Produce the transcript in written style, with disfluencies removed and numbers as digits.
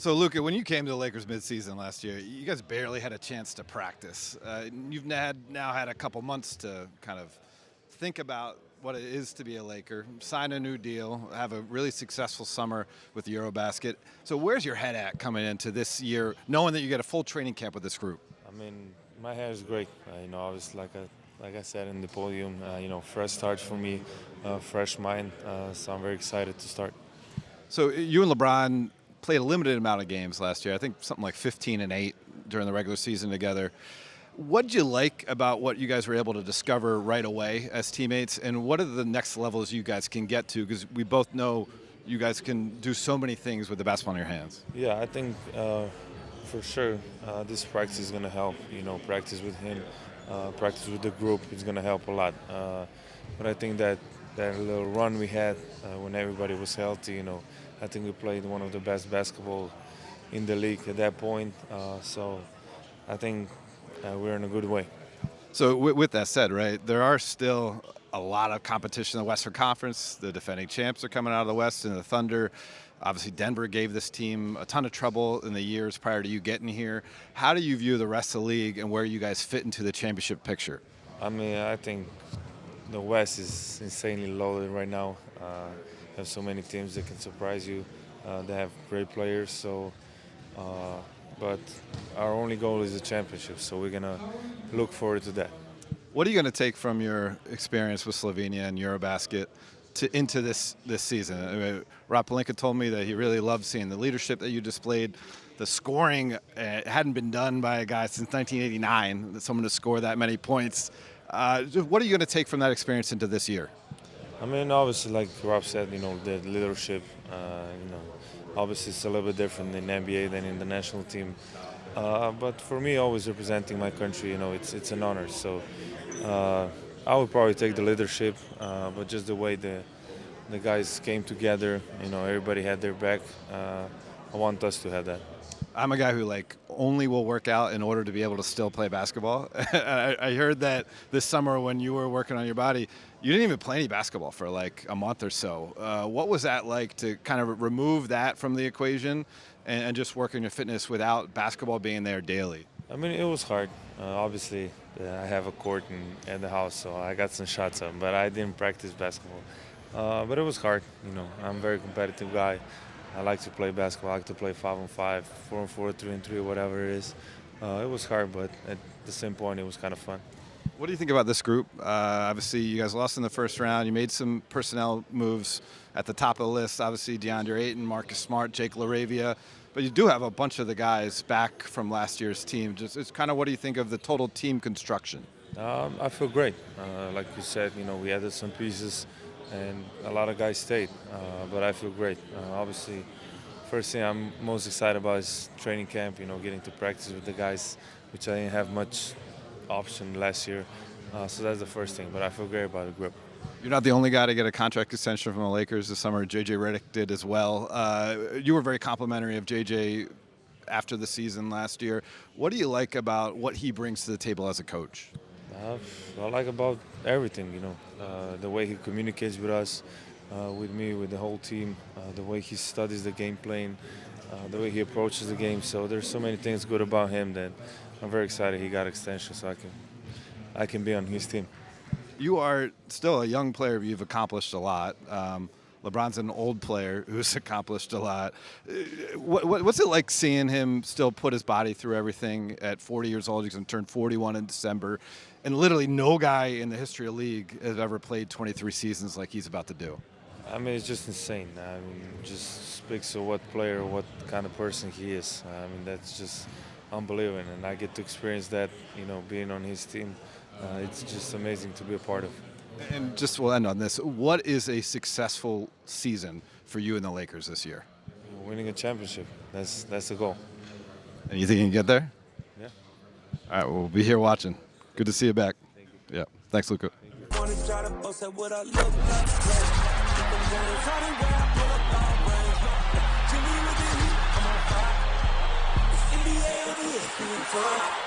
So, Luka, when you came to the Lakers midseason last year, you guys barely had a chance to practice. You've now had a couple months to kind of think about what it is to be a Laker, sign a new deal, have a really successful summer with Eurobasket. So where's your head at coming into this year, knowing that you get a full training camp with this group? I mean, my head is great. Obviously, like I said in the podium, fresh start for me, fresh mind. So I'm very excited to start. So you and LeBron played a limited amount of games last year. I think something like 15 and 8 during the regular season together. What did you like about what you guys were able to discover right away as teammates, and what are the next levels you guys can get to? Because we both know you guys can do so many things with the basketball in your hands. Yeah, I think for sure this practice is going to help. Practice with him, practice with the group is going to help a lot. But I think that little run we had when everybody was healthy, I think we played one of the best basketball in the league at that point. So I think we're in a good way. So with that said, right, there are still a lot of competition in the Western Conference. The defending champs are coming out of the West, and the Thunder. Obviously, Denver gave this team a ton of trouble in the years prior to you getting here. How do you view the rest of the league and where you guys fit into the championship picture? I mean, I think the West is insanely loaded right now. Have so many teams that can surprise you. They have great players, so. But our only goal is the championship, so we're going to look forward to that. What are you going to take from your experience with Slovenia and Eurobasket into this season? I mean, Rob Pelinka told me that he really loved seeing the leadership that you displayed. The scoring hadn't been done by a guy since 1989, someone to score that many points. What are you going to take from that experience into this year? I mean, obviously, like Rob said, the leadership, obviously it's a little bit different in the NBA than in the national team. But for me, always representing my country, it's an honor. So I would probably take the leadership, but just the way the guys came together, everybody had their back. I want us to have that. I'm a guy who only will work out in order to be able to still play basketball. I heard that this summer when you were working on your body, you didn't even play any basketball for a month or so. What was that like to kind of remove that from the equation and just work on your fitness without basketball being there daily? I mean, it was hard. Obviously, I have a court at the house, so I got some shots up, but I didn't practice basketball. But it was hard. I'm a very competitive guy. I like to play basketball. I like to play 5-on-5, 4-on-4, 3-on-3, whatever it is. It was hard, but at the same point, it was kind of fun. What do you think about this group? Obviously, you guys lost in the first round. You made some personnel moves at the top of the list. Obviously, DeAndre Ayton, Marcus Smart, Jake LaRavia. But you do have a bunch of the guys back from last year's team. It's kind of what do you think of the total team construction? I feel great. Like you said, we added some pieces, and a lot of guys stayed. But I feel great. Obviously, first thing I'm most excited about is training camp, getting to practice with the guys, which I didn't have much option last year. So that's the first thing, but I feel great about the group. You're not the only guy to get a contract extension from the Lakers this summer. J.J. Redick did as well. You were very complimentary of J.J. after the season last year. What do you like about what he brings to the table as a coach? I like about everything, the way he communicates with us, with me, with the whole team, the way he studies the game plan, the way he approaches the game. So there's so many things good about him that I'm very excited he got extension so I can be on his team. You are still a young player, but you've accomplished a lot. LeBron's an old player who's accomplished a lot. What's it like seeing him still put his body through everything at 40 years old? He's going to turn 41 in December. And literally no guy in the history of the league has ever played 23 seasons like he's about to do. I mean, it's just insane. I mean, it just speaks of what player, what kind of person he is. I mean, that's just unbelievable. And I get to experience that, being on his team. It's just amazing to be a part of. And just we'll end on this. What is a successful season for you and the Lakers this year? Winning a championship. That's the goal. And you think you can get there? Yeah. All right, we'll be here watching. Good to see you back. Thank you. Yeah. Thanks, Luka. Thank you.